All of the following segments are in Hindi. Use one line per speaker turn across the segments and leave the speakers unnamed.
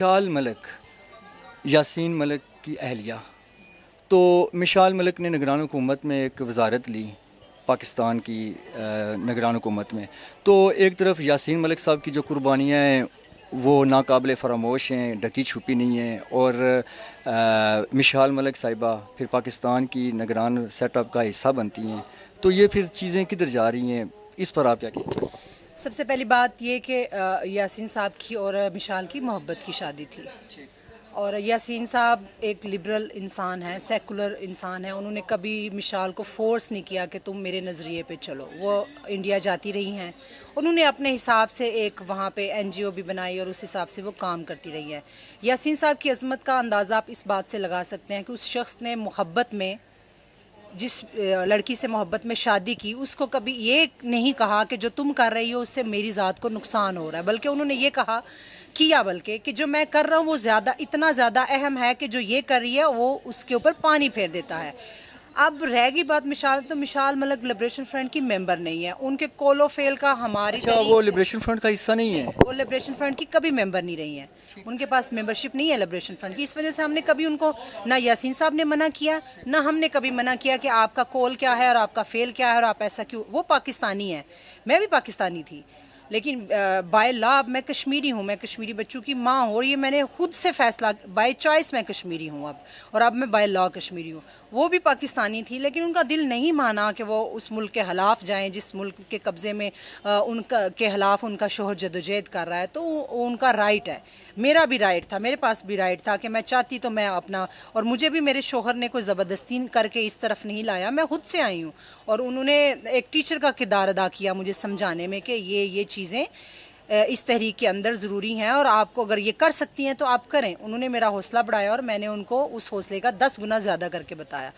मिशाल मलिक, यासीन मलिक की अहलिया। तो मिशाल मलिक ने निगरान हुकूमत में एक वजारत ली पाकिस्तान की निगरान हुकूमत में। तो एक तरफ यासीन मलिक साहब की जो कुर्बानियाँ हैं वो नाकाबिले फरामोश हैं, ढकी छुपी नहीं हैं। और मिशाल मलिक साहिबा फिर पाकिस्तान की निगरान सेटअप का हिस्सा बनती हैं। तो ये फिर चीज़ें किधर जा रही हैं, इस पर आप क्या कहेंगे?
सबसे पहली बात ये कि यासीन साहब की और मिशाल की मोहब्बत की शादी थी। और यासीन साहब एक लिबरल इंसान है, सेकुलर इंसान है। उन्होंने कभी मिशाल को फोर्स नहीं किया कि तुम मेरे नज़रिए पे चलो। वो इंडिया जाती रही हैं, उन्होंने अपने हिसाब से एक वहाँ पे एनजीओ भी बनाई और उस हिसाब से वो काम करती रही है। यासीन साहब की अज़मत का अंदाज़ा आप इस बात से लगा सकते हैं कि उस शख्स ने मोहब्बत में जिस लड़की से मोहब्बत में शादी की, उसको कभी ये नहीं कहा कि जो तुम कर रही हो उससे मेरी ज़ात को नुकसान हो रहा है, बल्कि उन्होंने ये कहा किया बल्कि कि जो मैं कर रहा हूँ वो ज़्यादा इतना ज़्यादा अहम है कि जो ये कर रही है वो उसके ऊपर पानी फेर देता है। अब रह गई बात मिशाल, तो मिशाल मलिक लिबरेशन फ्रंट की मेंबर नहीं है। उनके कोलो फेल का हमारी
अच्छा, वो लिबरेशन फ्रंट का हिस्सा नहीं है?
वो लिबरेशन फ्रंट की कभी मेंबर नहीं रही हैं। उनके पास मेंबरशिप नहीं है लिबरेशन फ्रंट की। इस वजह से हमने कभी उनको, ना यासीन साहब ने मना किया, ना हमने कभी मना किया कि आपका कॉल क्या है और आपका फेल क्या है और आप ऐसा क्यों। वो पाकिस्तानी है, मैं भी पाकिस्तानी थी, लेकिन बाय लॉ अब मैं कश्मीरी हूँ। मैं कश्मीरी बच्चों की माँ हूँ और ये मैंने खुद से फैसला, बाय चॉइस मैं कश्मीरी हूँ अब, और अब मैं बाय लॉ कश्मीरी हूँ। वो भी पाकिस्तानी थी, लेकिन उनका दिल नहीं माना कि वो उस मुल्क के खिलाफ जाएं जिस मुल्क के कब्ज़े में उनका के खिलाफ उनका शोहर जदोजहद कर रहा है। तो उनका राइट है, मेरा भी राइट था, मेरे पास भी राइट था कि मैं चाहती तो मैं अपना, और मुझे भी मेरे शोहर ने कोई ज़बरदस्ती करके इस तरफ नहीं लाया, मैं खुद से आई हूँ। और उन्होंने एक टीचर का किरदार अदा किया मुझे समझाने में कि ये चीज़ें इस तहरीक के अंदर ज़रूरी हैं और आपको अगर ये कर सकती हैं तो आप करें। उन्होंने मेरा हौसला बढ़ाया और मैंने उनको उस हौसले का 10 गुना ज़्यादा करके बताया।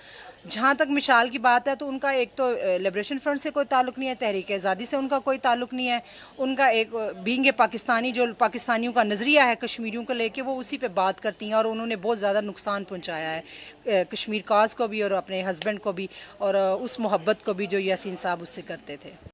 जहाँ तक मिशाल की बात है तो उनका एक तो लिबरेशन फ्रंट से कोई ताल्लुक़ नहीं है, तहरीक आज़ादी से उनका कोई ताल्लुक़ नहीं है। उनका एक बीइंग ए पाकिस्तानी, जो पाकिस्तानियों का नज़रिया है कश्मीरियों को लेके, वो उसी पे बात करती हैं। और उन्होंने बहुत ज़्यादा नुकसान पहुँचाया है कश्मीर काज को भी और अपने हस्बैंड को भी, और उस मोहब्बत को भी जो यासीन साहब उससे करते थे।